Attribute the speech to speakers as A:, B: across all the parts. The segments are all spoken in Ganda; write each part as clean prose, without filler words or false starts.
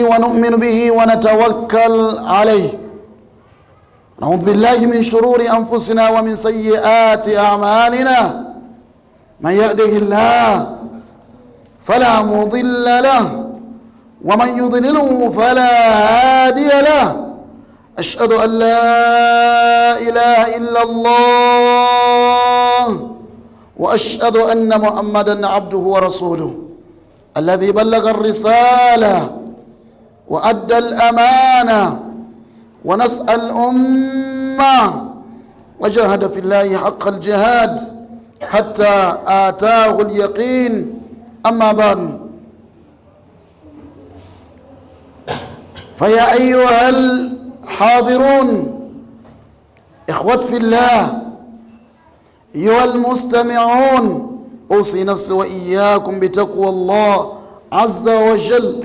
A: ونؤمن به ونتوكل عليه. نعوذ بالله من شرور أنفسنا ومن سيئات أعمالنا. من يهده الله فلا مضل له ومن يضلله فلا هادي له. أشهد أن لا إله إلا الله وأشهد أن محمدا عبده ورسوله الذي بلغ الرسالة وأدى الأمانة ونصح الأمة وجاهد في الله حق الجهاد حتى آتاه اليقين. أما بعد، فيا أيها الحاضرون إخوة في الله، أيها المستمعون، أوصي نفسي وإياكم بتقوى الله عز وجل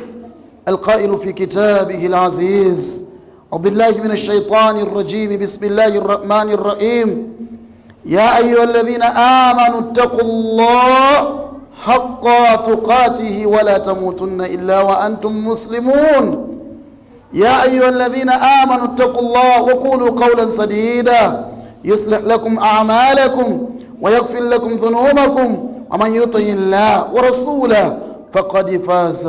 A: القائل في كتابه العزيز: أعوذ بالله من الشيطان الرجيم، بسم الله الرحمن الرحيم. يا أيها الذين آمنوا اتقوا الله حق تقاته ولا تموتن إلا وأنتم مسلمون. يا أيها الذين آمنوا اتقوا الله وقولوا قولا سديدا يصلح لكم أعمالكم ويغفر لكم ذنوبكم ومن يطع الله ورسوله فقد فاز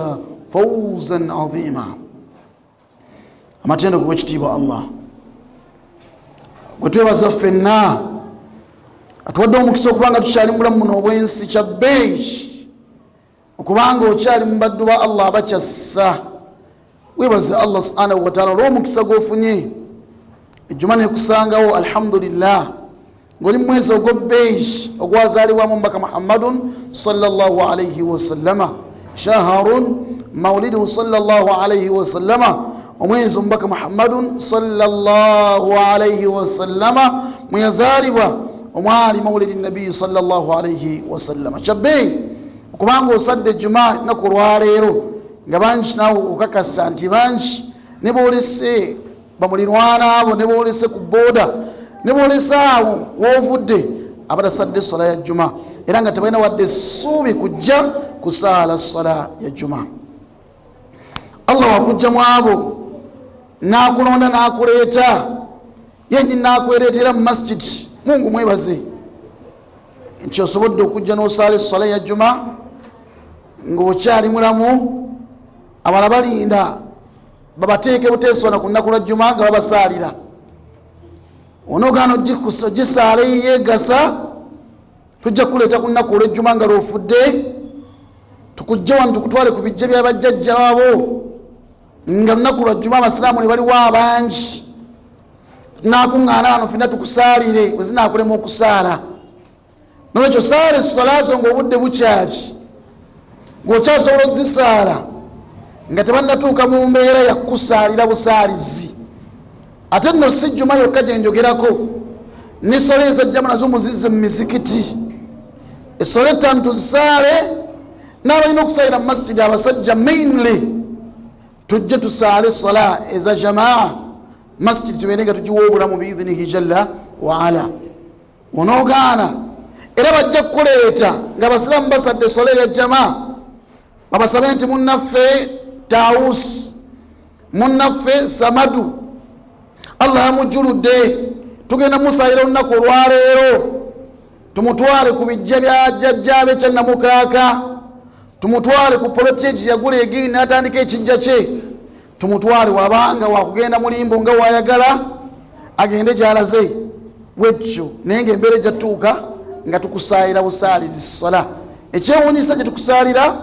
A: فوزا عظيما. amatendo kuwekitiibwa Allah gwe twebaza ffenna atuwadde omukisa okubanga tukyali mulamu muno obwensi kya bbeeyi, okubanga okyali mu baddu ba Allah abakyassa. Weebaze Allah subhanahu wa ta'ala olw'omukisa gw'ofunye. Ejjuma nekusangawo alhamdulillah ng'oli mu mwezi ogw'ebbeeyi ogwazaalibwamu omubaka Muhammadun sallallahu alayhi wa sallama, shaharun mauliduhu sallallahu alayhi wa sallama, omwezi omubaka Muhammadun sallallahu alayhi wa sallama mwe yazaalibwa omwali maulidi nabii sallallahu alayhi wa sallama. Kyabbeeyi okubanga osadde ejjuma naku olwaleero nga bangi naawe okakasa nti bangi ne boolese bamulirwana abo, ne boolese ku booda, ne boolese awo woovudde abatasadde essala ya jjuma, era nga tebalina wadde essuubi kujja kusaala essala ya jjuma. Allah wakujja mu abo n'akulonda n'akuleeta, yennyini n'akwereetera mu masjid. Mungu mwebaze nti osobodde okujja n'osaala essala ya jjuma ng'okyali mulamu. Abala balinda babateeke buteesona ku nnaku lwa jjuma nga babasaalira. Onogaana ogisaala yeegasa, tujja kuleeta ku nnaku olw'ejjuma nga lwofudde, tukujja wano tukutwale ku bijja bya bajjajja wabo nga lunaku lwa jjuma abasiraamu ne baliwo abangi. Tunaakuŋŋaana wano ffenna tukusaalire bwe zinaakulema okusaala. Nolwekyo saala essala zo ng'obudde bukyali, ng'okyasobola ozisaala nga tebannatuuka mu mbeera ya kukusaalira busaalizi. Ate nno si jjuma yokka gye njogerako, n'essala ezajjamu nazo muzizze mu mizikiti. Essala ettaano tuzisaale, n'abalina okusaalira mu masjidi abasajja mainly tujje tusaale essala eza jamaa masjidi, tubeere nga tugiwa obulamu biidhinihi jalla wa ala. Onoogaana era bajja kukuleeta nga basiraamu basadde essala ya jamaa, babasabe nti munnaffe Taawus, munnaffe Samadu, Allah yamujjuludde, tugenda musaalira olunaku olwaleero, tumutwale ku bijja bya jjajjaabe kya Namukaaka, tumutwale ku poloti yagula egini n'atandika ekijja kye, tumutwale wabanga wakugenda mulimbo nga wayagala agende gy'alaze bwekyo, naye ng'embeera ejja tuuka nga tukusaalira busaalizi ssala. Ekyewuunyisa gye tukusaalira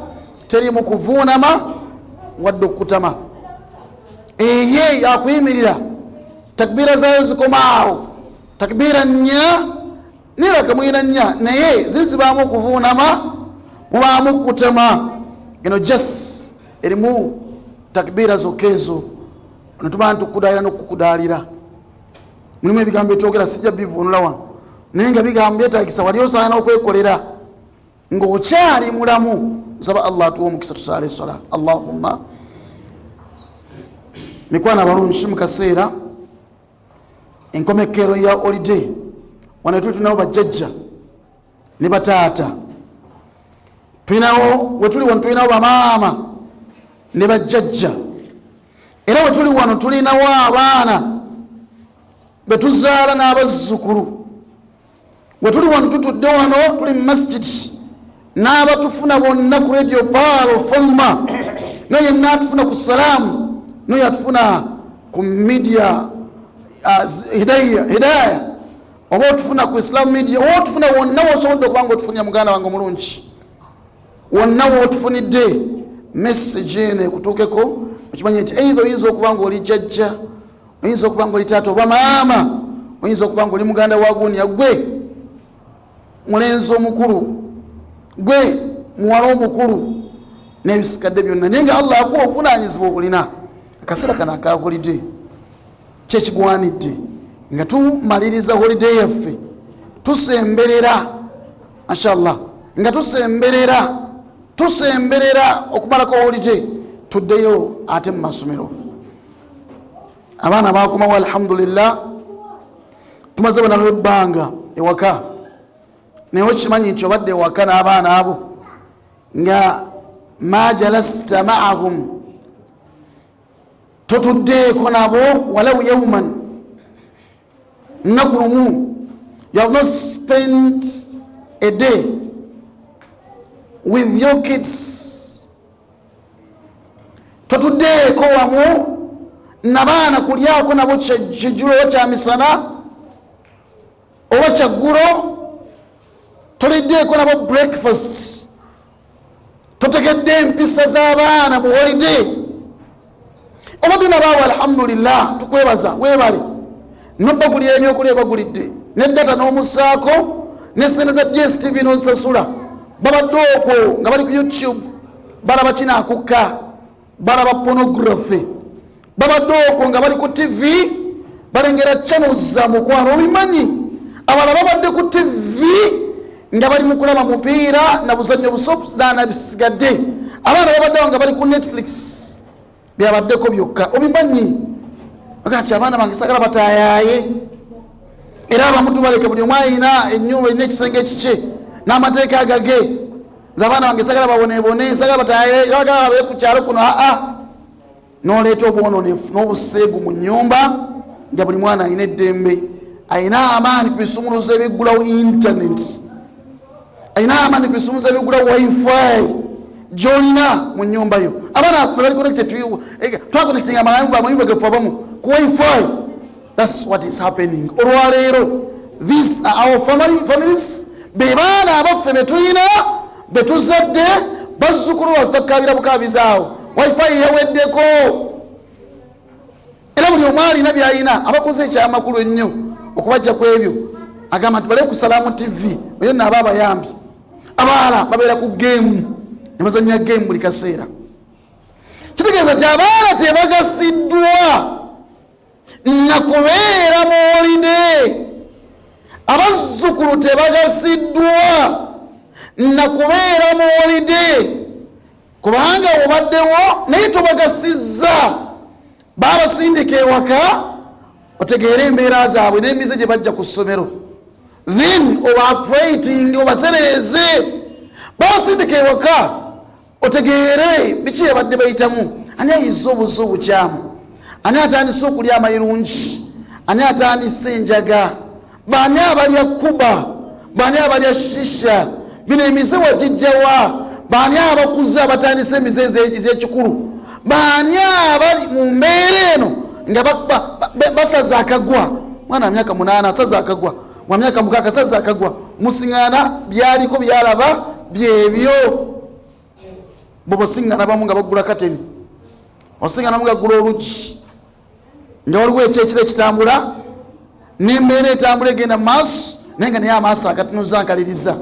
A: terimu kuvuunama wadde okutama. Eye yakuyimirira takbiira zaayo zikomaawo, takbiira nnya niraka mwina nnya, naye zizibaamu okuvuunama, mubaamu okutama. Eno jas erimu takbiira zokka ezo, netuba ntukudaalira n'okukudaalira. Mulimu ebigambo byetwogera sijja bivuunula wano, naye nga bigambo byetaagisa wali osaana n'okwekolera ng'okyali mulamu. Nsaba Allah atuwa omukisa tusaale essala. Allahumma. Mikwana abalungi mu kaseera enkomekero ya holiday wano tulinawo bajjajja ne bataata, tulinawo we tuli wano tulinawo bamaama ne bajjajja era bwe tuli wano tulinawo abaana betuzaala n'abazzukulu. Bwe tuli wano tutudde wano tuli mu masjid n'abatufuna bonna ku radio Palo Falma, naye n'atufuna ku Salaamu, naye atufuna ku media Hidaya, oba otufuna ku Islam media, oba otufuna wonna wosobodde okubanga otufunye muganda wange omulungi, wonna wotufunidde message eno ekutuukeko, okimanye nti either oyinza okuba nga oli jjajja, oyinza okuba nga oli taata oba maama, oyinza okuba nga oli muganda wa Gunya, gwe mulenzi omukulu, gwe muwala omukulu, n'ebisigadde byonna, naye nga Allah akuwa obuvunaanyizibwa obulina. Akaseera kano aka holiday kyekigwanidde nga tumaliriza holiday yaffe, tusemberera inshallah, nga tusemberera okumalako holiday, tuddeyo ate mu masomero. Abaana bakomawo alhamdulillah, tumaze bonalo ebbanga ewaka, naye okimanyi nti obadde ewaka n'abaana abo nga ma jalasta ma'ahum, totuddeeko nabo walau yawman, nnaku lumu. You have not spent a day with your kids. Totuddeeko wamu n'abaana kulyako nabo kyejjulo oba kyamisana oba kyaggulo, toliddeeko nabo breakfast, totegedde empisa z'abaana mu holiday. Obadde nabaawo alhamdulillah, tukwebaza, weebale. Nobaguli ebyokulya bagulidde, ne data n'omusaako, ne sente za DSTV n'osasula. Babadde okwo nga bali ku YouTube, balaba kinaakukka, balaba pornography. Babadde okwo nga bali ku TV, balengera channels za mukwano. Obimanyi abalala babadde ku TV nga bali mu kulaba mupiira na buzannyo busops na bisigadde. Abaana babadde nga bali ku Netflix byabaddeko byokka. Obimanyi akati abaana bange sagala bataayaye, era abamu tubaleke buli omu alina ennyumba erina ekisenge ekikye n'amateeka agage. Nze abaana bange sagala baboneebone, sagala bataayaye, sagala babe ku kyalo kuno. N'oleeta obwononefu n'obuseegu mu nnyumba nga buli mwana alina eddembe, alina amaanyi ku bisumuluzo ebiggulawo internet, alina amaanyi ku bisumuluzo ebiggulawo wifi gy'olina mu nnyumba yo. Abaana bali connected to you, twaconnecting amayumba gaffe abamu ku wifi. That's what is happening. Olwaleero, these are our families, be baana abaffe betulina betuzadde, bazzukulu baffe bakabira bukabizaawo, wifi yaweddeko. Era buli omu alina by'alina. Abakoze ekyamakulu ennyo okubajja ku ebyo agamba nti bale ku Salaamu TV, oyo nabo abayambi. Abaala babeera ku game, ne bazannya game buli kaseera. Kitegeeza nti abaana tebagasiddwa na kubeera mu holiday. Abazzukulu tebagasiddwa na kubeera mu holiday, kubanga obaddewo naye tobagasizza. Babasindika ewaka otegeere embeera zaabwe n'emize gye bajja ku ssomero, then obaoperating obasereeze. Babasindika ewaka otegeere biki ebadde bayitamu. Ani ayizza obuzzi obukyamu, ani atandise okulya amayirungi, ani atandise enjaga, baani abalya kuba, baani abalya shisha, bino emize wagijjawa, baani abakuze abatandise emize ez'ekikulu, baani abali mu mbeera eno nga basaza akagwa. Mwana wa myaka 8 asaza akagwa, wa myaka 6 asaza akagwa. Musiŋŋaana byaliko byalaba byebyo. Bobo siŋŋaana bamu nga bagula kateni, osiŋŋaana mu gagula olugi, nga waliwo ekyekiro ekitambula n'embeera etambula egenda mu maaso, naye nga naye amaaso agatunuza nkaliriza.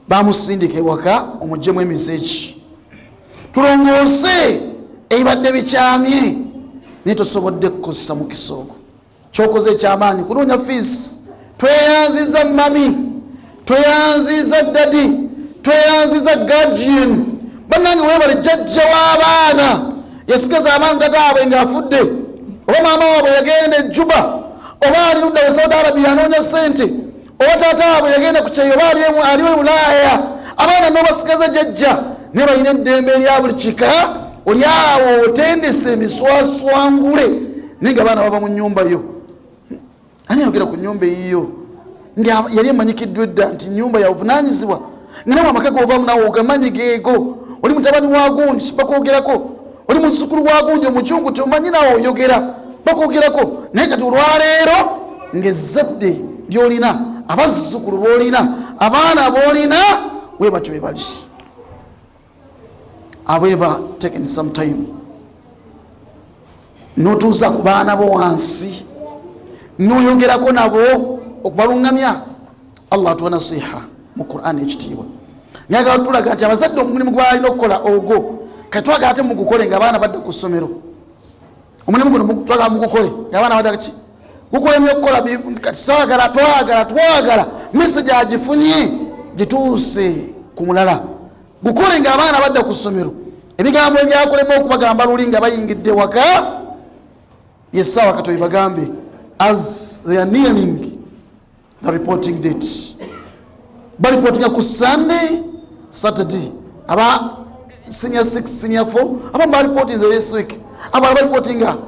A: Bamusindika ewaka omugyemu emizeeki, tulongoose ebibadde bikyamye, naye tosobodde kukozesa mukisa ogwo. Kyokoze ekyamaanyi kunoonya fees. Tweyanziza mami, tweyanziza dadi, tweyanziza guardian. Bannange weebale jjajja w'abaana yasigaza abaana tataabwe ng'afudde, oba maama waabwe yagenda ejjuba, oba ali ludda we Saudi Arabia anoonya ssente, oba taataabwe yagenda ku kyeyo, oba aliwo e Bulaaya. Abaana n'obasigaza jjajja ne balina eddembe erya buli kika oli awo otendese emiswaswangule naye nga abaana bava mu nnyumba yo. Ani ayogera ku nnyumba eyiyo nga yali emanyikiddwa edda nti nnyumba yavunaanyizibwa nga nawe amaka g'ovaamu nawe ogamanyi geego. Oli mutabani wa gundi bakwogerako, oli muzzukulu wa gundi omukyungu tomanyi nawe oyogera bakwogerako. Naye kati olwaleero ng'ezzadde ly'olina, abazzukulu b'olina, abaana b'olina bwe batyo bwe bali. Have ever taken some time n'otuuza ku baana bo wansi n'oyogerako nabo okubalungamya? Allah atuwa nasiha mu Qur'an ekitiibwa. Nyagala tulaga nti abazadde omulimu gw'alina okukola ogwo kati twagala ate mugukole ng'abaana badda ku ssomero. Omulimu guno twagala mugukole ng'abaana badda ki gukole nnyo okukola. Kati twagala message agifunye gituuse ku mulala. Gukole ng'abaana badda ku ssomero. Ebigambo ebyakolema okubagamba luli nga bayingidde waka yessaawa katoyi bagambe as they are nearing the reporting date. Balipotinga ku Sunday, Saturday. Aba senior 6, senior 4. Aba balipotinga this week. Aba balipotinga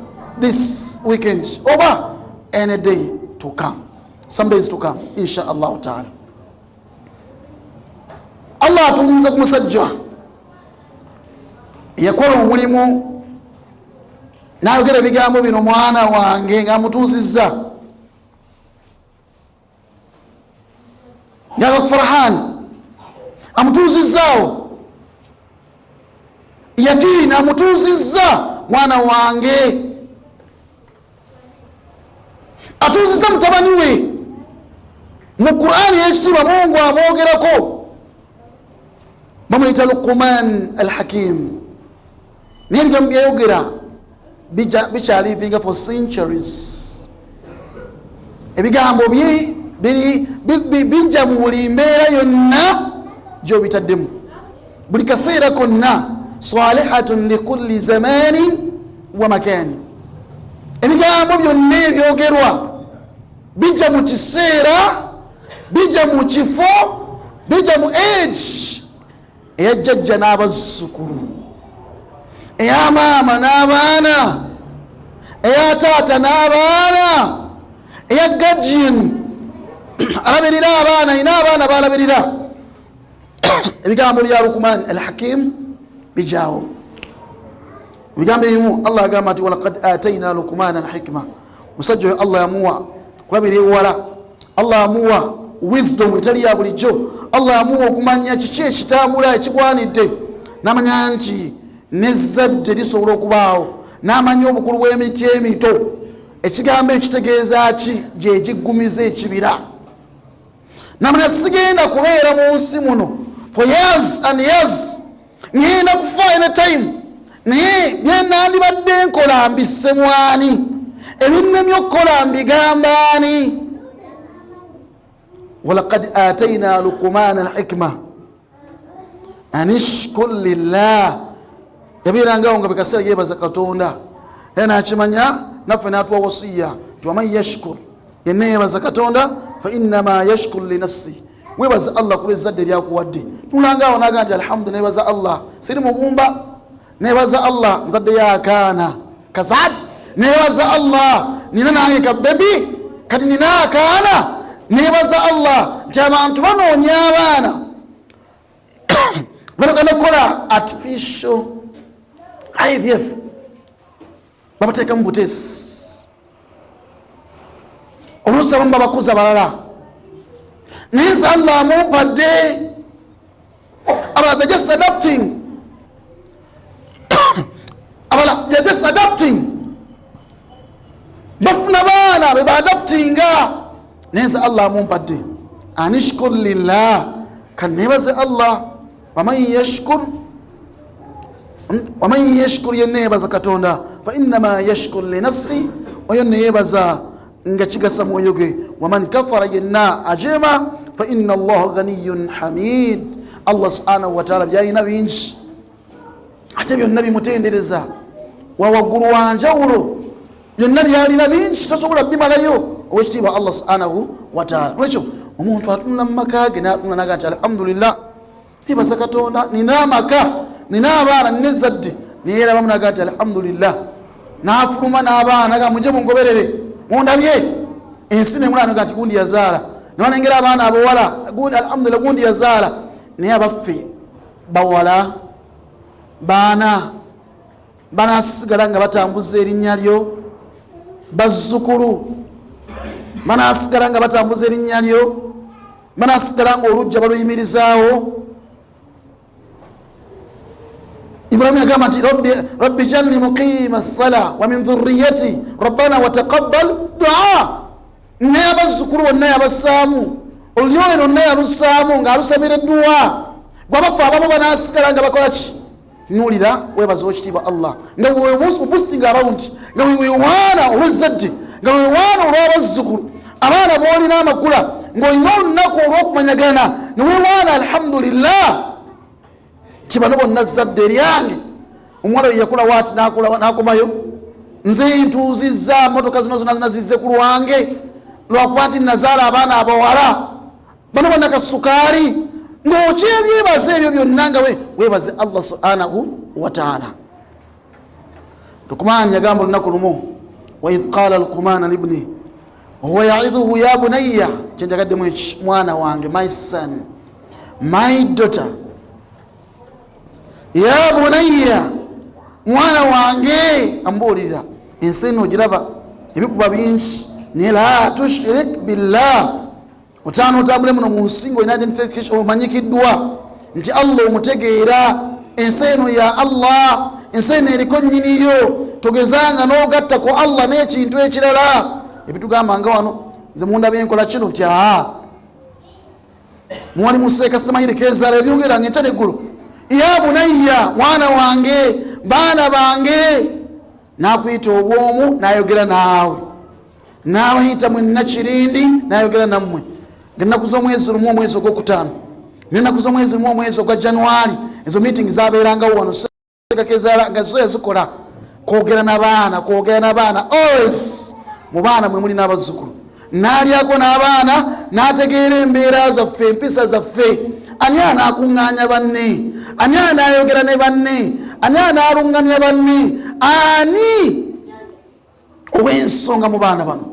A: this weekend. Over any day to come. Some days to come. Inshallah ta'ala. Allah atumiza ku musajja yakola omulimu n'ayogera ebigambo bino mwana wange ng'amutuuzizza. Njaga ku Farhan amutuuzizzaawo, Yakini amutuuzizza mwana wange, atuuzizza mutabani we. Mu Qur'ani ekitiibwa Mungu amwogerako, bamuyita Luqman al-Hakim. Naye ebigambo byayogera bikyalivinga for centuries. Ebigambo bijja mu buli mbeera yonna gy'obitaddemu, buli kaseera konna. Salihatun likulli zamanin wa makani. Ebigambo byonna ebyogerwa bijja mu kiseera, bijja mu kifo, bijja mu age eyajjajja n'abazzukulu, eyamaama n'abaana, eyataata n'abaana, eya guardian alabirira abaana, ina abaana balabirira. Ebigambo bya Luqman al-Hakim bijaawo. Ebigambo ebimu Allah agamba nti walaqad atayna Luqmana al-hikma. Musajja oyo Allah yamuwa kulabira ewala, Allah yamuwa wisdom etali ya bulijjo, Allah yamuwa okumanya kiki ekitambula ekigwanidde, n'amanya nti n'ezzadde lisobola okubaawo, n'amanya obukulu bw'emiti emito, ekigambo ekitegeeza ki gye giggumiza ekibira. N'amanya sigenda kubeera mu nsi muno for years and years, ngenda kufa anytime, naye bye nandibadde nkola mbisse mwani, ebinnemye okukola mbigamba ani? Walaqad atayna Luqmana al-hikma an ishkur lillah. Yabirangawo nga bikaseera yebaza Katonda, era nakimanya naffe n'atuwa wasiya ti waman yashkur, yenna yebaza Katonda fa innama yashkur li nafsi. Webaza Allah kula ezzadde lyakuwadde. Tulangawo naga nti alhamdu, nebaza Allah siri mugumba, nebaza Allah nzadde yakaana kazadi, nebaza Allah nina nange kabebi kati nina akaana, nebaza Allah nti abantu banoonya abaana banogenda okukola artificial IVF, babateeka mu buteesi, oluusi abamu babakuza balala, naye nze Allah amumpadde abala they're just adapting. Abala they're just adapting, bafuna baana be baadaptinga, naye nze Allah amumpadde. Anishkur lillah, kanebaze Allah. Waman yashkur yenna yebaza Katonda fa innama yashkur li nafsi, oyo ne yebaza nga kigasa mwoyo gwe. Waman kafara yenna ajema fa inna Allah ghaniyyun hamid. Allah subhanahu wa ta'ala byalina bingi ate byonna bimutendereza, wawaggulu wanjawulo byonna byalina bingi tosobola bimalayo. Owekitiibwa Allah subhanahu wa ta'ala. Olwekyo omuntu atunula mu maka ge n'atunula naga nti alhamdulillah, yebaza Katonda, nina amaka, nina abaana, nina ezzadde, niyera bamuna gati alhamdulillah nafuluma n'abaana ga muje mungoberere mundabye ensi nemulano gati gundi yazaala niwanengera abaana abawala gundi alhamdulillah gundi yazaala naye abaffe bawala baana banasigala nga batambuza erinnya lyo bazzukulu banasigala nga batambuza erinnya lyo banasigala nga olujja baluyimirizaawo. Ibrahim yagamba nti rabbi jalni muqima as-sala wa min dhurriyyati rabbana wa taqabbal du'a. Naye abazzukulu bonna yabassaamu olulyo eno naye yalussaamu ng'alusabira edduwa gwabafu abamu banasigala nga bakola ki nulira webaza okitiibwa Allah nga boosting around nga wewewaana olw'ezzadde nga wewewaana olw'abazzukulu abaana boolina amakula ng'olina olunaku olw'okumanyagana newewaana alhamdulillah kibano bonna zadde eryange omuwala oyo yakula waati n'akomayo nze ntuuzizza motoka zino zonna zinazizze ku lwange lwakuba nti nazaala abaana abawala bano bonna kasukaali ng'okyebyebaza ebyo byonna nga webaze Allah subhanahu wa ta'ala. Luqman yagamba olunaku lumu wa idh qala luqman libni huwa ya'idhuhu ya bunayya kyenjagaddemu eki mwana wange my son my daughter ya bunayya mwana wange ambuulira ensi eno ogiraba ebikuba bingi naye la tushrik billah otaana otambule muno mu nsi nga olina identification omanyikiddwa nti Allah omutegeera ensi eno ya Allah ensi eno eriko nnyiniyo togezanga n'ogatta ku Allah n'ekintu ekirala ebitugamba nga wano nze munda byenkola kino nti muwali museeka semayire kezaala ebyogeranga enkya n'eggulu ya bunayya mwana wange baana bange nakuyita obwomu nayogera naawe nabayita mwenna kirindi nayogera nammwe ngenaku z'omwezi lumu omwezi ogwokutaano nenaku z'omwezi lumu omwezi ogwa January ezo meeting zabeerangawo wano seekakezaala nga zo yazikola kwogera n'abaana always mu baana mwe muli n'abazzukulu naalyako n'abaana n'ategeera embeera zaffe empisa zaffe ani anaakuŋŋaanya banne ani anaayogera ne banne ani anaalungamya banne ani ow'ensonga mu baana bano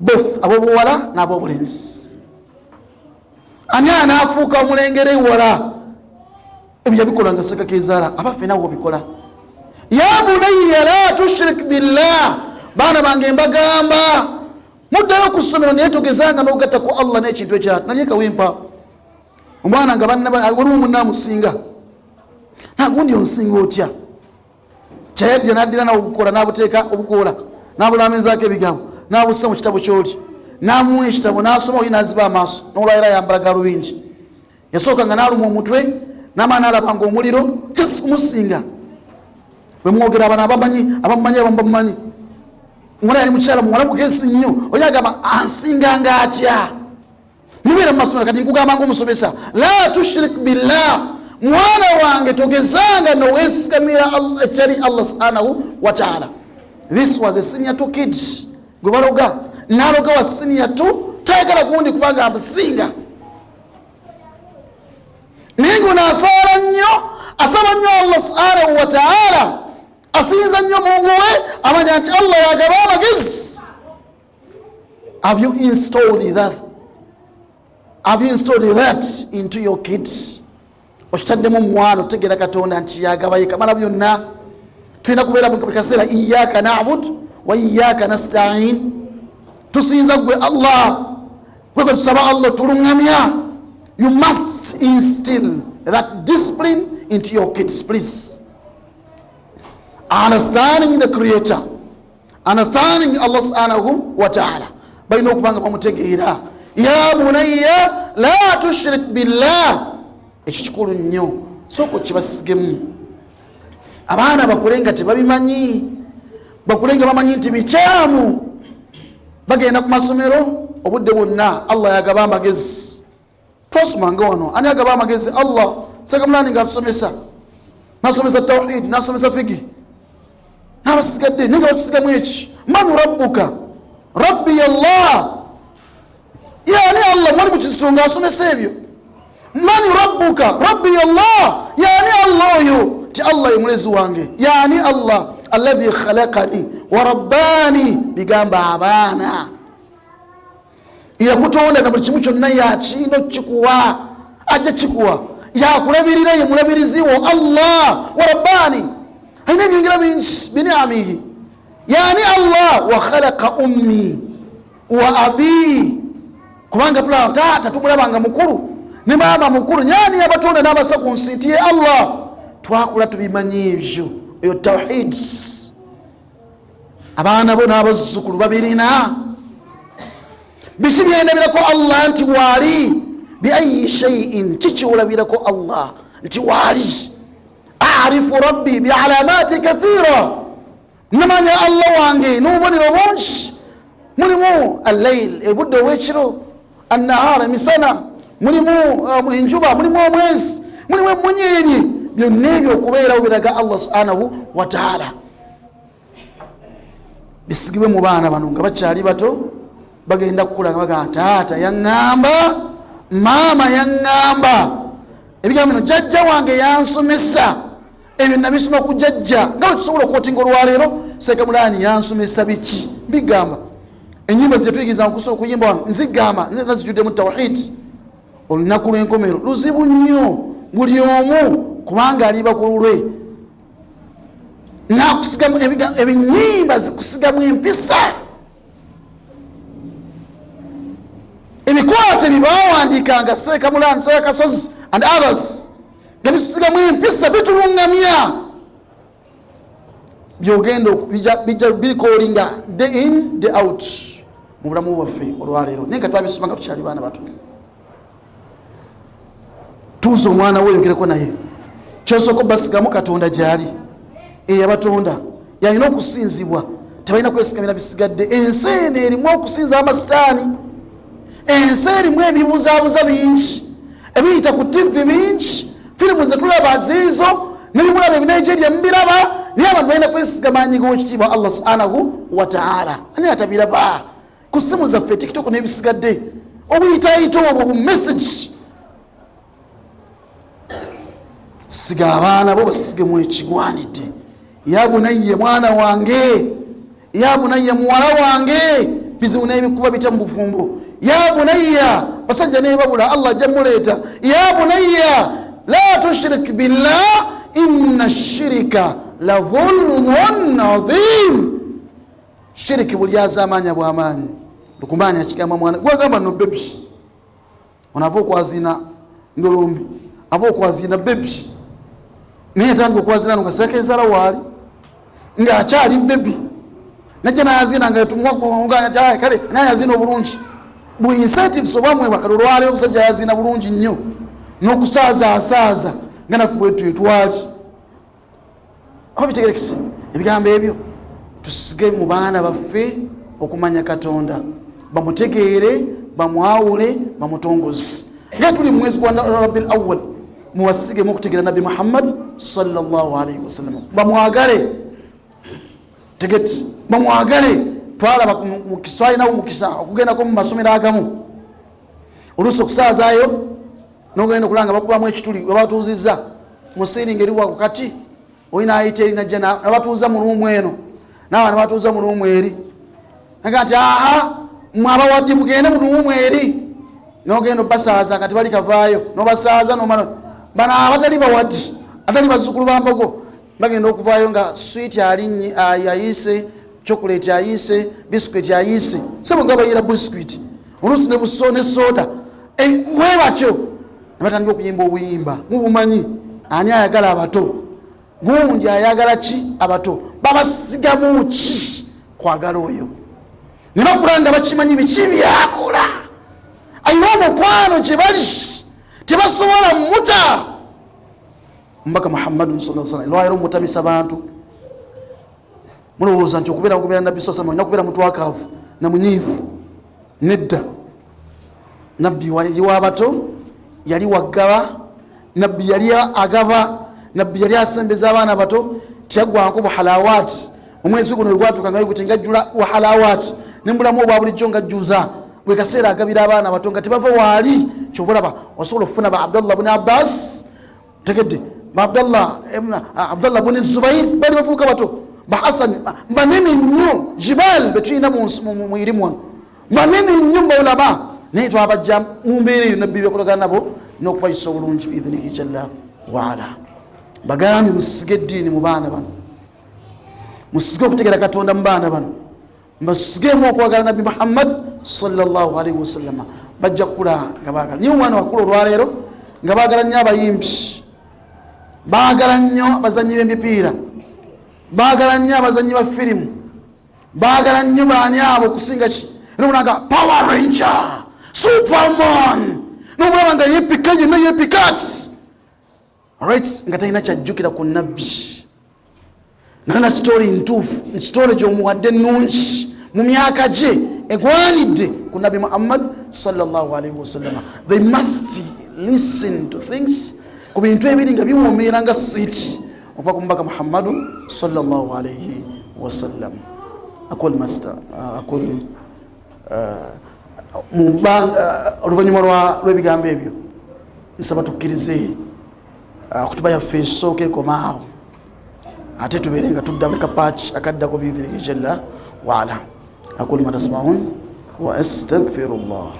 A: both ab'obuwala n'ab'obulenzi ani anaafuuka omulengere ewala ebyo yabikola nga sekakezaala abaffe nawe obikola ya bunayya la tushrik billah baana bange mbagamba muddayo ku ssomero naye togezanga n'ogatta ku Allah n'ekintu ekyati naye kawempa omwana nga waliwo munna amusinga nagundi onsinga otya kyayajja naddira nawe obukola n'abuteeka obukoola n'abulaamenzaako ebigambo n'abussa mu kitabo kyoli n'amuwa ekitabo n'asoma oli n'aziba amaaso n'olwayira yambala galubindi yasooka nga n'aluma omutwe n'amaana n'alabanga omuliro kyasi kumusinga bwe mwogera abana abamumanyi abamubamumanyi omwana yali mukyala muwala mugezi nnyo oli agamba ansinganga atya mubeera mu masomero kati nkugamba ng'omusomesa la tushrik billah mwana wange togezanga noweesigamira ekyali Allah subhanahu wa ta'ala. This was a senior 2 kid gwe baloga n'aloga wa senior 2 tayagala gundi kubanga amusinga naye ng'onaasaala nnyo asaba nnyo Allah subhanahu wa ta'ala asinza nnyo Mungu we amanya nti Allah yagaba amagezi. Have you installed that into your kids? Okitaddemu mwana otegeera Katonda nti yagabaye kamala byonna. Tulina kubeera mu kaseera iyyaka na'budu wa iyyaka nasta'in. Tusinza gwe Allah gwe tusaba Allah tulungamya. You must instill that discipline into your kids, please. Understanding the Creator, understanding Allah subhanahu wa ta'ala. Balina okubanga bamutegeera. Ya bunayya la tushrik billah. Ekyo kikulu nnyo sooka kibasigemu. Abaana bakulenga tebabimanyi, bakulenga bamanyi nti bikyamu, bagenda ku masomero obudde bwonna Allah yagaba amagezi. Twasomanga wano ani yagaba amagezi? Allah. Sekamulani nga atusomesa, nasomesa tawhid, nasomesa figi, n'abasigadde ninga batusigamu eki. Man rabbuka? Rabbi Allah. Yani Allah mwali mu kisitunga asomesa ebyo. Man rabbuka? Rabbi Allah. Yani Allah oyo ti Allah ye mulezi wange, yani Allah alladhi khalaqani wa rabbani, bigamba abaana yakutonda na buli kimu kyonna yakino kikuwa, ajja kikuwa, yakulabirira ye mulabirizi wo Allah wa rabbani, ayina ebyengera bingi biniamihi, yani Allah wa khalaqa ummi wa abi, kubanga tula taata tumulabanga mukulu ne maama mukulu, nyani yabatonda n'abasa ku nsi nti ye Allah, twakula tubimanyi ebyo, eyo tawhid. Abaana bo n'abazzukulu babirina biki byendabirako Allah nti waali, bi ayi shay'in, kikiwulabirako Allah nti waali, arifu rabbi bi alamati kathira, namanya Allah wange n'obubonero bungi, mulimu al-layl, ebudde ow'ekiro, an-nahar, emisana, mulimu enjuba, mulimu omwezi, mulimu emunyenye, byonna ebyo okubeerawo biraga Allah subhanahu wa ta'ala. Bisigibwe mu baana bano nga bakyali bato, bagenda kukula nga bagamba taata yaŋŋamba, maama yaŋŋamba, ebigambo bino jjajja wange yansomesa, ebyo nabisoma ku jjajja, nga bwe tusobola okwotinga olwaleero Seeka Mulaani yansomesa biki bigamba. Ennyimba zetuyigiriza okusobola okuyimba wano nzigamba nazijjuddemu tawhid. Olunaku lw'enkomero luzibu nnyo buli omu, kubanga aliba ku lulwe nakusigamu ebinyimba zikusigamu empisa, ebikwate byebawandiikanga Seeka Mulaani, Seeka Kasozi and others, nga bitusigamu empisa, bitulungamya, byogenda bijja birikolinga day in day out mu bulamu bwaffe olwaleero, naye nga twabisoma nga tukyali baana bato. Tuuza omwana we oyogereko naye, kyosooka basigamu Katonda gyali, eyabatonda yalina okusinzibwa, tebalina kwesigamira bisigadde. Ensi eno erimu okusinza amasitaani, ensi erimu ebibuzaabuza bingi ebiyita ku TV bingi, firimu zetulaba ziizo nebimulaba ebinigeria mubiraba, naye abantu balina kwesigamanyiga wekitiibwa Allah subhanahu wa ta'ala. Ani atabiraba ku simu zaffe TikTok n'ebisigadde, obuyitaayito obwo bu message. Siga abaana bo basigemu ekigwanidde, ya bunayya mwana wange, ya bunayya muwala wange, bizibu n'ebikuba bita mu bufumbo, ya bunayya basajja nebabula Allah ajja muleeta, ya bunayya la tushrik billah inna shirika la dhulmun adhim. Shiriki bulyaza amanya bw'amaanyi, lukumbanya kigamba mwana gwagamba no baby onava okwazina ndolombi, ava okwazina baby naye tandika okwazina nga Seeka ezala waali ng'akyali baby, najja nayazina nga tumwaga kale naye yazina obulungi, bu incentives obamwebwa kale olwaleero omusajja yazina bulungi nnyo n'okusaaza asaaza nga naffe wetu etwali. Oba bitegerekese ebigambo ebyo, tusige mu baana baffe okumanya Katonda, bamutegeere, bamwawule, bamutongoze. Nga tuli mu mwezi gwa Rabiul Awwal, muwasigemu okutegeera Nabi Muhammad sallallahu alayhi wasallam, bamwagale tegeti, bamwagale. Twalaba mu Kiswahili nawo mukisa okugendako mu masomero agamu, oluusi okusaazaayo n'ogenda okulanga bakubamu ekituli webatuuzizza musiringa eri wakati, olina ayita eri najja nabatuuza mu luumu eno, naawe nabatuuza mu luumu eri, naga nti mwabawaddi mugende mu luumu eri, n'ogenda obbasaaza kati bali kavaayo n'obasaaza nomala bano abatali bawaddi, atali bazzukulu ba mbogo, bagenda okuvaayo nga swiiti ayise, chocolate ayise, biscuit ayise, sebo nga bayira biscuit, oluusi ne buso ne soda, we batyo nabatandika okuyimba obuyimba mubumanyi. Ani ayagala abato? Gundi ayagala ki abato? Babasigamu ki kwagala oyo? Ne bakulanga bakimanyi biki byakola, ayina omukwano gye bali tebasobola muta. Mbaka Muhammadun sallallahu alaihi wasallam lwayiro mutamisa bantu, mulowooza nti okubeera Nabbi sallallahu alaihi wasallam okubeera mutwakaavu na munyiivu. Nedda, Nabbi yali w'abato, yali waggaba, Nabbi yali agaba, Nabbi yali asembeza abaana bato, tiyaggwanko buhalawaati. Omwezi guno bwe gwatuuka nga wekuti ngajjula buhalawaati, nembulamu obwa bulijjo ngajjuza, bwe kaseera agabira abaana bato nga tebava waali. Kyova olaba osobola okufuna ba Abdullah ibn Abbas, tegedde Abdallah ibn Zubair bali bavuka bato ba Hassan banene nnyo jibal betulina mu irimu banene nnyo ulama naye twabajja mu mbeera eyo nabbi byakolagana nabo n'okubayisa obulungi biidhinihi jalla waala. Bagambye musige eddiini mu baana bano, musige okutegera Katonda mu baana bano, basigemu okwagala Nabbi Muhammad sallallahu alaihi wasallama. Bajja kukula nga baagala niyo omwana wakula olwaleero nga baagala nnyo abayimbi, baagala nnyo abazannyi b'emipiira, baagala nnyo abazannyi ba firimu, baagala nnyo baani abo okusinga ki nomunaga Power Ranger, Superman, nomulaba nga yepika yenna yepikat right nga talina kyajjukira ku nabbi nana story ntuufu, story gy'omuwadde nnungi mu myaka gye egwanidde ku Nabbi Muhammad sallallahu alaihi wasallam. They must listen to things ku bintu ebiri nga biwoomeera nga sweet okuva ku mubaka Muhammadu sallallahu alaihi wasallam. Oluvannyuma lw'ebigambo ebyo nsaba tukkirize kutuba yaffe esooka ekomaawo ate tubeere nga tudda mu kapaaki akaddako biidhinihi jalla waala. أقول ما تسمعون وأستغفر الله.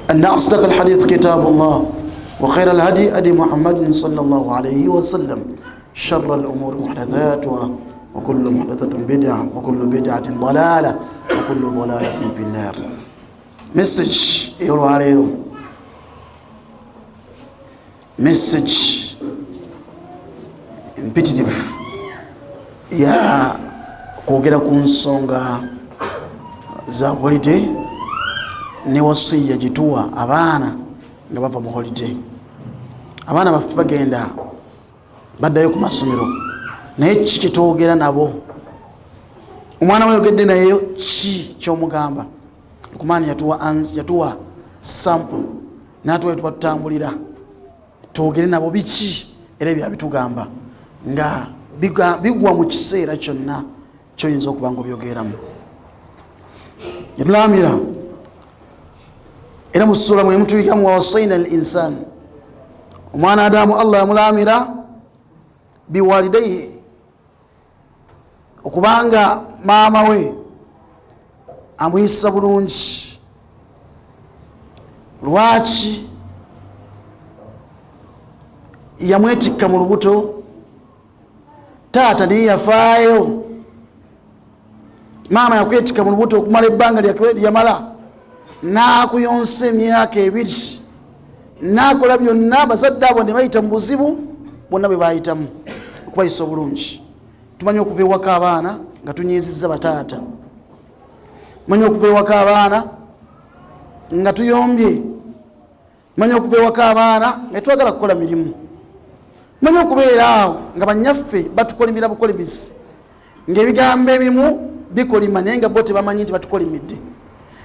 A: أن أصدق الحديث كتاب الله وخير الهدي هدي محمد صلى الله عليه وسلم. شر الأمور محدثاتها وكل محدثة بدعة وكل بدعة ضلالة وكل ضلالة في النار. مسج يقولوا عليه مسج impetitive ya kwogera ku nsonga za holiday ne wasiya gituwa abaana nga bava mu holiday. Abaana baffe bagenda baddayo ku masomero naye kikitwogera nabo. Omwana we yogedde naye ki kyomugamba Lukumani yatuwa sample n'atuwa tuba tutambulira twogere nabo biki era byabitugamba nga bigwa mu kiseera kyonna kyoyinza okuba nga obyogeramu. Yatulamira era mu sura mwe mutuyigamu wawasaina al insan, omwana Adamu Allah yamulamira biwalidayhi okubanga maama we amuyisa bulungi. Lwaki yamwetikka mu lubuto, taata naye yafaayo. Maama yakwetikka mu lubuto okumala ebbanga lyamala, n'akuyonsa emyaka 2, n'akola byonna bazadde abo ne bayita mu buzibu bonna bwe bayitamu okubayisa obulungi. Tumanyi okuva ewaka abaana nga tunyiizizza bataata, tumanyi okuva ewaka abaana nga tuyombye, tumanyi okuva ewaka abaana nga twagala kukola mirimu, tumanyi okubeera awo nga bannyaffe batukolimira bukolimisi, ng'ebigambo ebimu bikolima naye nga bo tebamanyi nti batukolimidde,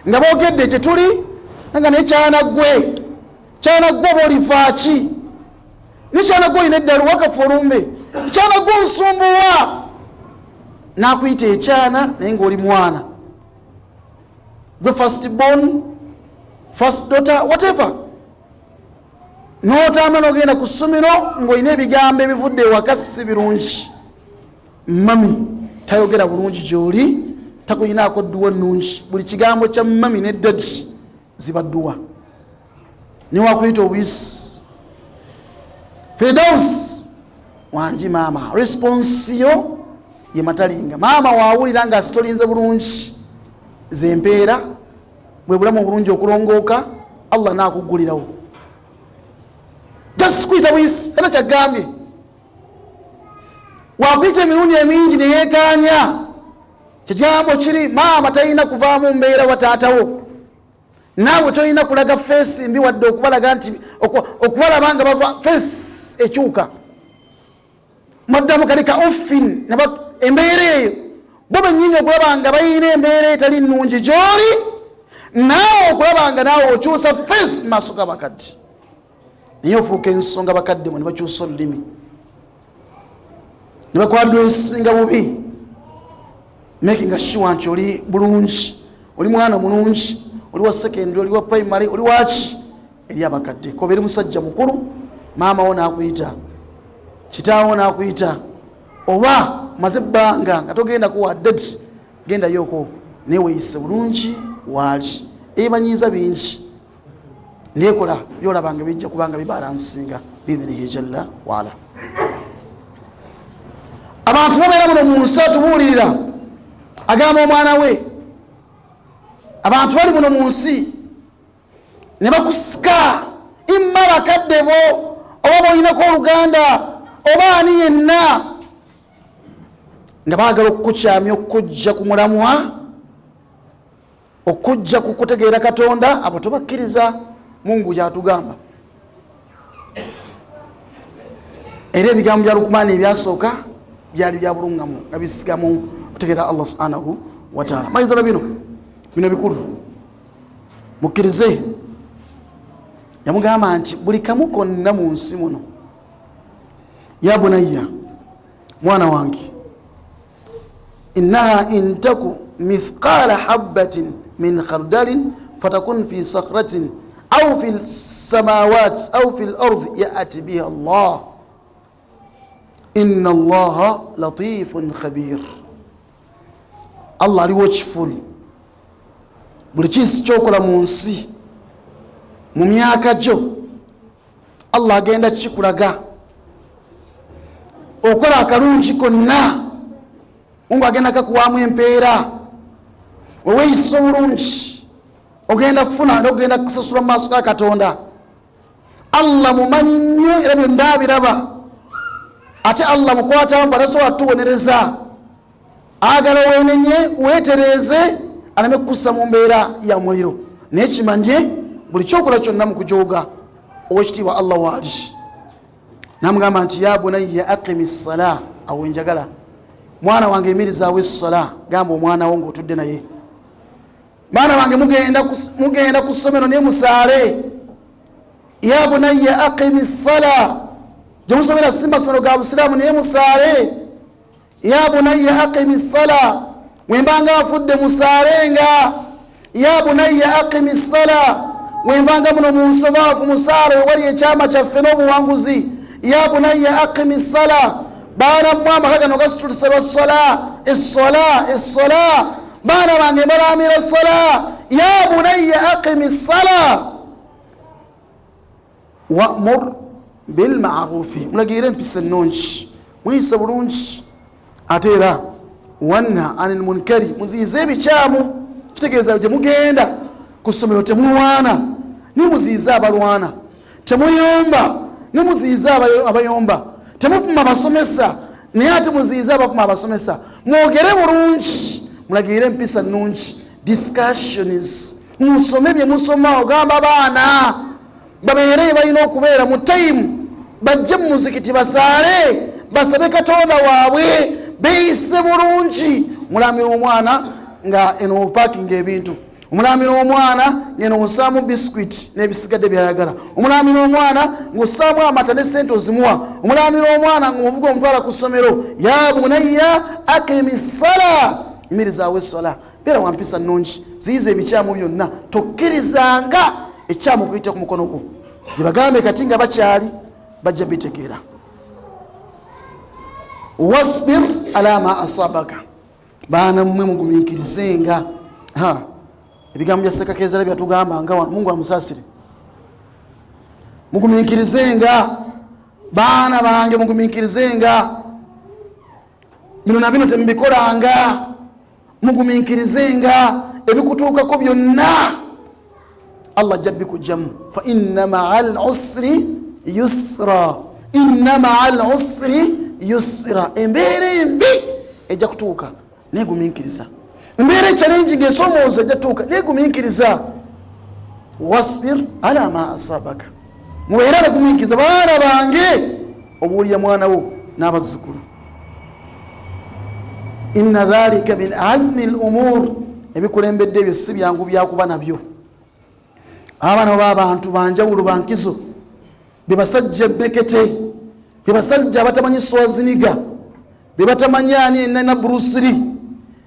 A: nga boogedde gye tuli nga naye kyana gwe oba olifaaki, ne kyana gwe olina eddala wakafu olumbe, kyana gwe onsumbuwa, n'akuyita ekyana naye ng'oli mwana gwe, first born, first daughter, whatever. N'otambula n'ogenda ku ssomero ng'olina ebigambo ebivudde ewaka si birungi. Mami tayogera bulungi gy'oli, takuyinaako dduwa nnungi. Buli kigambo kya mami ne dadi ziba dduwa. Niwakuyita obuyisi Firdaus wangi maama, response yo ye matalinga. Maama waawulira nga asitolinze bulungi zempeera bwe bulamu obulungi okulongooka, Allah n'akuggulirawo. Just kuyita buyisi era kyagambye. Wakuyita emirundi emingi neyeekanya, kigambo kiri maama talina kuvaamu mbeera wa taatawo. Naawe tolina kulaga feesi mbi wadde okubalaga nti okubalaba nga bava feesi ekyuka. Mwaddamu kalika offin embeera eyo bo bennyini okulaba nga bayina embeera etali nnungi gy'oli, naawe okulaba nga naawe okyusa feesi mu maaso g'abakadde. Naye ofuuka ensonga bakadde mu ne bakyusa olulimi, ne bakwadwesinga bubi, making sure nti oli bulungi, oli mwana mulungi, oli wa secondary, oli wa primary, oli waki eri abakadde. Koba eri musajja mukulu, maama wo n'akuyita kitaawo nakuyita oba maze ebbanga nga togenda kuwa ddati genda yoko neweeyise bulungi waali ebimanyiiza bingi nekola byolabanga bijja kubanga bibalansinga biidhinihi jalla waala. Abantu babeera muno mu nsi atubuulirira agamba omwana we, abantu bali muno mu nsi ne bakusika imma bakadde bo oba boyinako oluganda oba ani yenna nga baagala okukukyamya okujja ku mulamwa okujja kukutegeera Katonda. Abo tobakkiriza. Mungu yatugamba era ebigambo bya Lukumaani ebyasooka byali bya bulungamu nga bisigamu kutegeera Allah subhanahu wa ta'ala. Malizala bino bikulu mukkirize. Yamugamba nti buli kamu konna mu nsi muno, ya bunayya, mwana wange, innaha intaku mithqala habbatin min khardalin fatakun fi sakhratin aw fi samawati aw fi al-ardh ya'ti biha Allah inna Allaha latifun khabir. Allah aliwo kifuli. Buli kintu kyokola mu nsi mu myaka gyo Allah agenda kikulaga. Okola akalungi konna Mungu agenda kakuwaamu empeera. Weweeyisa obulungi ogenda kufuna n'ogenda kusasula mu maaso ga Katonda. Allah mumanyi nnyo era byonna abiraba. Ate Allah mukwatamu batasobola tubonereza. Agala wenenye weetereeze aleme kukussa mu mbeera ya muliro. Naye kimanye buli kyokola kyonna mu kujooga ow'ekitiibwa Allah waali. Namugamba nti ya bunayya aqimi ssala, awo njagala mwana wange emirizaawo essala. Gamba omwana wo ng'otudde naye, mwana wange mugenda ku ssomero naye musaale. Ya bunayya aqimi ssala, gye musomera si masomero ga busiraamu naye musaale. Ya bunayya aqimi ssala, wembanga afudde musaalenga. Ya bunayya aqimi ssala, wembanga muno mu nsi oba ku musaale wewali ekyama kyaffe n'obuwanguzi. Ya bunayya aqimi ssala, baana mmwe amaka gano gasitulise lwa ssala. Essola baana bange mbalaamira ssala. Ya bunayya aqimi ssala wa'mur bil ma'rufi, mulagire empisa ennungi, muyise bulungi. Ate era wanha anil munkari, muziyize ebikyamu. Kitegeeza gye mugenda ku ssomero temulwana ne muziyize abalwana, temuyomba ne muziyize abayomba, temufuma abasomesa naye ate muziyize abafuma abasomesa. Mwogere bulungi, mulagire empisa nnungi. Discussions, musome bye musoma. Ogamba baana babeere balina okubeera mu time, bajje mu muzikiti basaale, basabe Katonda waabwe, beeyise bulungi. Mulamira omwana nga eno parking ebintu, omulamira omwana ngeno osaamu biscuit n'ebisigadde byayagala, omulamira omwana ng'osaamu amata ne sente ozimuwa, omulamira omwana ng'omuvuga omutwala ku ssomero. Ya bunayya aqimi ssala, imirizaawo essala. Beera wa mpisa nnungi, ziyiza ebikyamu byonna, tokkirizanga ekyamu kuyita ku mukono gwo. Bye bagambe kati nga bakyali bajja bitegeera. Wasbir ala ma asabaka, baana mmwe mugumiikirizenga. Ebigambo bya Sekakeezera byatugamba nga Mungu amusaasire. Mugumiikirizenga baana bange, mugumiikirizenga. Bino na bino temubikolanga, mugumiikirizenga. Ebikutuukako byonna Allah ajja bikujjamu. Fa inna ma'al usri yusra, inna ma'al usri yusra. Embeera embi ejja kutuuka negumiikiriza. Embeera challenge ng'esomooza ejja tuuka negumiikiriza. Wasbir ala ma asabaka, mubeera bagumiikiriza baana bange, obuulira mwana wo n'abazzukulu. Inna dhalika min azmi al-umur, ebikulembedde ebyo si byangu byakuba nabyo. Abaana b'abantu banjawulo bankizo, be basajja bekete, be basajja abatamanyi swaziniga, be batamanyi ani na Bruce Lee,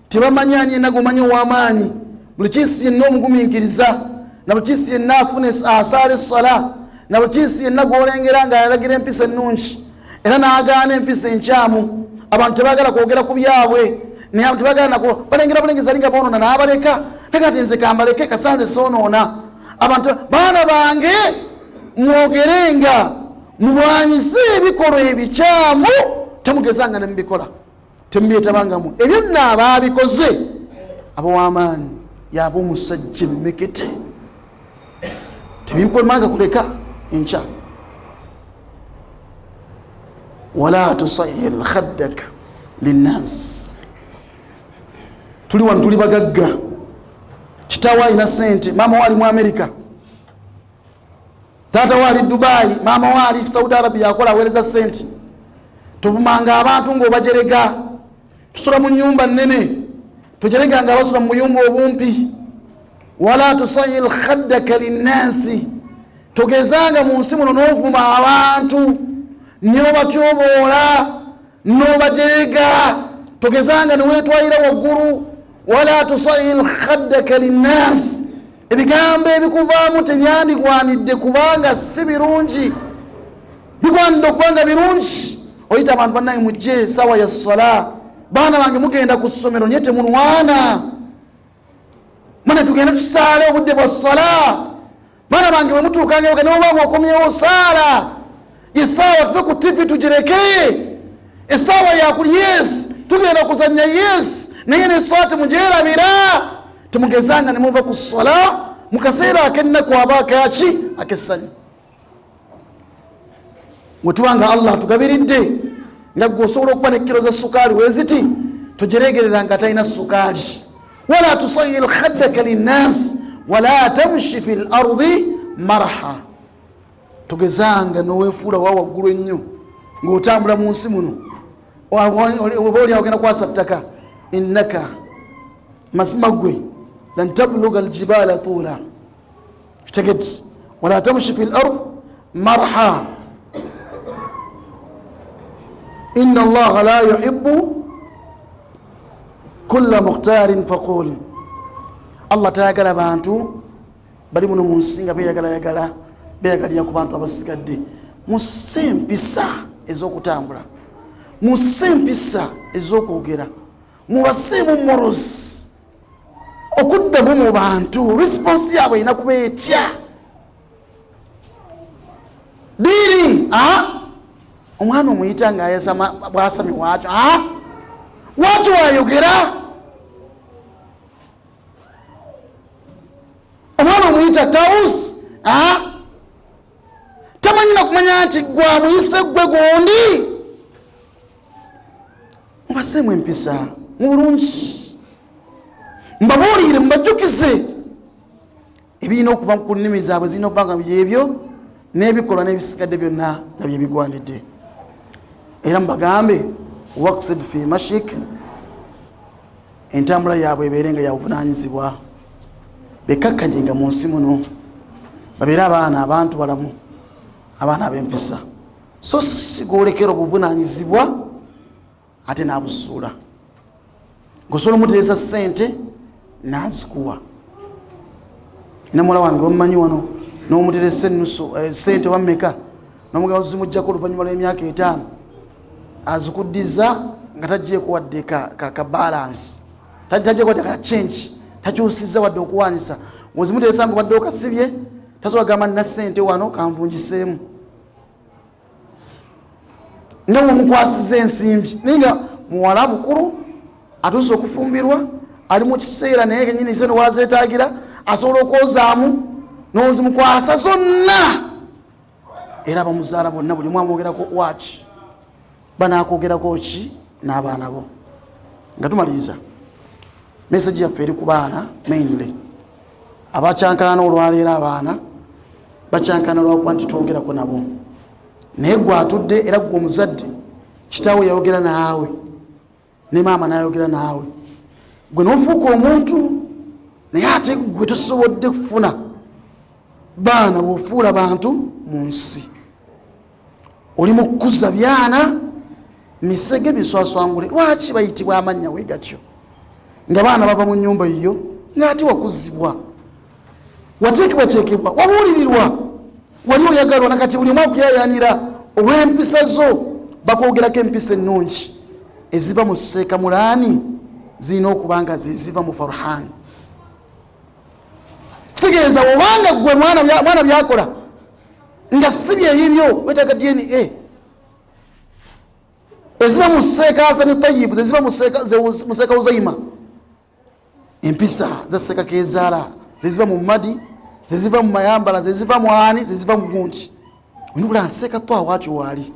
A: tebamanyi ani nagomanyi ow'amaanyi. Buli kiisi yenna omugumiikiriza, na buli kiisi yenna afune asaala essala, na buli kiisi yenna gw'olengera ng'alagira empisa ennungi, era n'agaana empisa enkyamu. Abantu tebagala kwogera ku byabwe, naye abantu tebagala nako balengera bulengeza linga boonona n'abaleka nakati nze kambaleke kasanze soonoona. Abantu baana bange mwogerenga mulwanyise ebikolwa ebikyamu, temugezanga ne mubikola, temubyeetabangamu. Ebyo nno abaabikoze abawamaanyi yaba omusajja emmekete, tebimala kuleka enkya. wala tusayir khaddaka linnas. Tuli wano tuli bagagga, kitawa alina sente, maama wali mu Amerika, taata wali Dubai, maama wali Saudi Arabia, akola aweereza sente. Tuvumanga abantu ng'obajerega, tusula mu nnyumba nnene, tujereganga abasula mu buyumba obumpi. wala tusayir khaddaka linnasi, togezanga mu nsi muno n'ovuma abantu n'obatyoboola n'obajerega, togezanga niweetwalira waggulu. wala tusayir khaddaka linnasi, ebigambo ebikuvaamu tebyandigwanidde kubanga si birungi, bigwanidde okubanga birungi. Oyita abantu bannaye mujje sawa ya ssala, baana bange mugenda ku ssomero nye temulwana, mwana tugenda tusaale obudde bwa ssala. Baana bange bwe mutuukanga ewaka n'obanga okomyewo saala, esaawa tuve ku tivi tugireke, esaawa yakuli yes tugenda kuzanya yes, naye neswala temugyerabira. Temugezanga ne muva ku ssala mu kaseera ak'ennaku aba akaki ak'essanyu. Bwe tubanga Allah atugabiridde nga gwe osobola okuba ne kilo za sukaali weeziti, togiregerera nga talina sukaali. wala tusayir khaddaka linnas wala tamshi fi lardi maraha, tugezanga noweefuula wa waggulu ennyo ng'otambula mu nsi muno, oba oli agenda kwasa ttaka, innaka mazima gwe lan tabluga aljibala tula. kitegeti wala tamshi fi lard marha, inna allaha la yuhibbu kulla mukhtarin faqul. Allah tayagala bantu bali muno mu nsi nga beyagalira ku bantu abasigadde. Musse empisa ez'okutambula, musse empisa ez'okwogera, mubaseemu morozi okuddamu mu bantu. Response yaabwe erina kuba etya? Diri omwana omuyita nga bwasami wakyo wakyo wayogera. Omwana omuyita tawusi tamanyina kumanya nti gwe amuyise gwe gundi. Mubaseemu empisa mu bulungi, mbabuulire mubajjukize ebirina okuva ku nnimi zaabwe zirina okubanga byebyo n'ebikolwa n'ebisigadde byonna nga byebigwanidde. Era mubagambe waqsid fi mashik, entambula yaabwe ebeere nga yabuvunaanyizibwa, bekakkanyenga mu nsi muno, babeere abaana abantu balamu, abaana ab'empisa. So sigolekera obuvunaanyizibwa ate n'abusuula. Ngosobola omuteesa ssente n'azikuwa. Ina muwala wange omumanyi wano n'omuteresa ennusu ssente wammeka, n'omugabo zimuggyako oluvannyuma lw'emyaka 5, azikuddiza nga tagyeko wadde ka balansi, tagyeko wadde ka change, takyusizza wadde okuwanyisa. Ozimuteresa nga obadde okasibye, tasobola gamba nina ssente wano kanvunjiseemu, nga omukwasiza ensimbi. Naye nga muwala mukulu atuuse okufumbirwa, ali mu kiseera naye kenyini sente wazeetaagira, asobola okwozaamu n'ozimukwasa zonna. Era abamuzaala bonna buli mwamu ogerako waki banakwogerako ki n'abaana bo. Nga tumaliriza, message yaffe eri ku baana mainly abakyankana olwaleero. Abaana bakyankana lwakuba nti twogerako nabo, naye gwe atudde era gwe omuzadde, kitaawe yayogera naawe ne maama n'ayogera naawe, gwe n'ofuuka omuntu, naye ate gwe tosobodde kufuna baana bw'ofuula bantu mu nsi. Oli mu kukuza byana misege biswaswangule. Lwaki bayitibwa amannya we gatyo? Nga baana bava mu nnyumba yiyo ng'ate wakuzibwa, wateekebwateekebwa, wabuulirirwa, wali oyagalwa, nakati buli omu akuyayanira olw'empisa zo, bakwogerako empisa ennungi eziva mu seeka mulaani zirina okubanga zeziva mu farhan. Kitegeeza obanga gwe mwana byakola nga si byeyibyo wetaaga DNA eziva mu seeka hasani tayibu zeziva mu seeka uzayima. Empisa za seeka kezaala zeziva mu madi zeziva mu mayambala zeziva mu ani zeziva mu gunji onubula nseeka twawatyo waali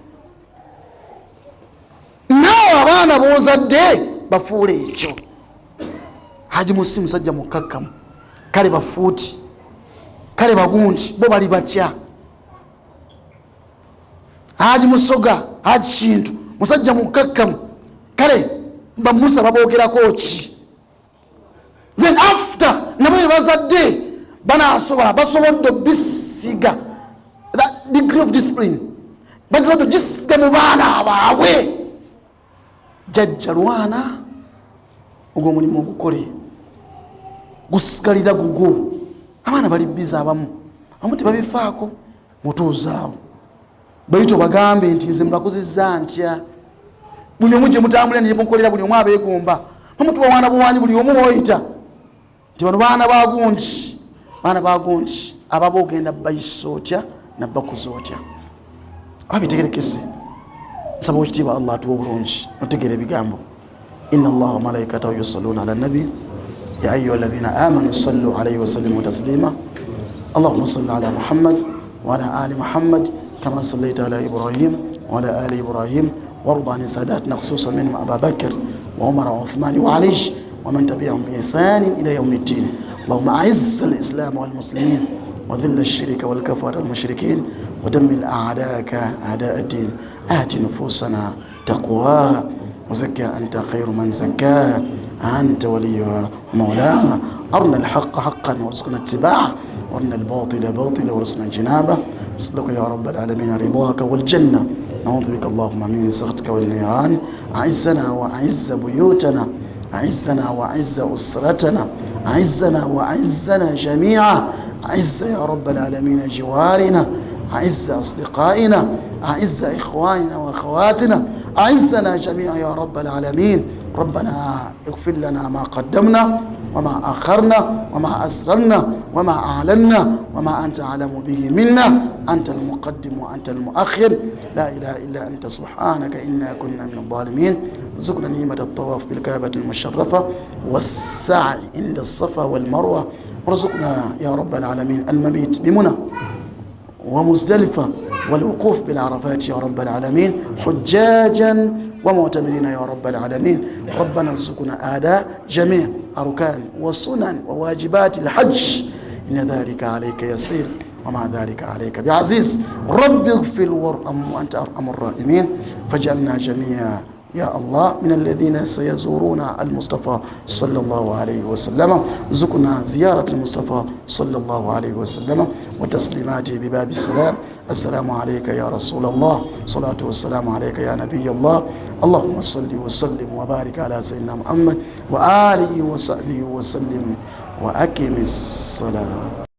A: naawe abaana bozadde bafuule ekyo. Haji Musi musajja mukakkamu kale bafuuti kale bagunji bo bali batya. Haji Musoga Haji Kintu musajja mukakkamu kale bamusa baboogerako ki. Then after nabo bazadde banasobola basobodde bisiga that degree of discipline basobodde gisiga mu baana baabwe. Jajja lwana ogwo omulimu ogukole gusigalira gugo. Abaana bali biza abamu tebabifaako mutuuzaawo bayito bagambe nti nze mulakozezza ntya. Buli omu gye mutambulira ne mukolera buli omu abeegomba bamutuba wana buwanyi buli omu woyita nti bano baana bagonji ababa ogenda bayisa otya nabbakuza otya. Ababitegerekese nsaba ekitiibwa Allah atuwa obulungi otegeera ebigambo. Inna Allaha wa malaikatahu yusalluna ala nabi ya ayyuha alladhina amanu sallu alayhi wa sallimu taslima. Allahumma salli ala Muhammad wa ala ali Muhammad kama sallaita ala Ibrahim wa ala ali Ibrahim warḍa an sadatina khususan minhum Aba Bakr wa Umar wa Uthman wa Ali wa man tabi'ahum bi ihsan ila yawm الدين. اللهم أعز الإسلام والمسلمين وذل الشرك والكفر والمشركين ودمر أعداءك أعداء الدين. آت نفوسنا تقواها وزكها أنت خير من زكاها أنت وليها ومولاها. أرنا الحق حقا وارزقنا اتباعه وارنا الباطل باطلا وارزقنا اجتنابه. نسألك يا رب العالمين رضاك والجنة نعوذ بك اللهم من سخطك والنيران. أعزنا وأعز بيوتنا أعزنا وأعز أسرتنا أعزنا وأعزنا جميعا. أعز يا رب العالمين جوارنا أعز أصدقائنا أعز إخواننا وأخواتنا أعزنا جميعا يا رب العالمين. ربنا اغفر لنا ما قدمنا وما أخرنا وما أسررنا وما أعلنا وما أنت أعلم به منا. أنت المقدم وأنت المؤخر لا إله إلا أنت سبحانك إنا كنا من الظالمين. ارزقنا نعمة الطواف بالكعبة المشرفة والسعي عند الصفا والمروة. ارزقنا يا رب العالمين المبيت بمنى ومزدلفة والوقوف بالعرفات يا رب العالمين حجاجا ومعتمرين يا رب العالمين. ربنا ارزقنا أداء جميع أركان وسنن وواجبات الحج إن ذلك عليك يسير ومع ذلك عليك بعزيز. رب اغفر وارحم وأنت أرحم الراحمين. فاجعلنا جميعا يا الله من الذين سيزورون المصطفى صلى الله عليه وسلم. ارزقنا زيارة المصطفى صلى الله عليه وسلم وتسليماته بباب السلام. السلام عليك يا رسول الله صلاة والسلام عليك يا نبي الله. اللهم صل وسلم وبارك على سيدنا محمد وآله وصحبه وسلم وأقم الصلاة.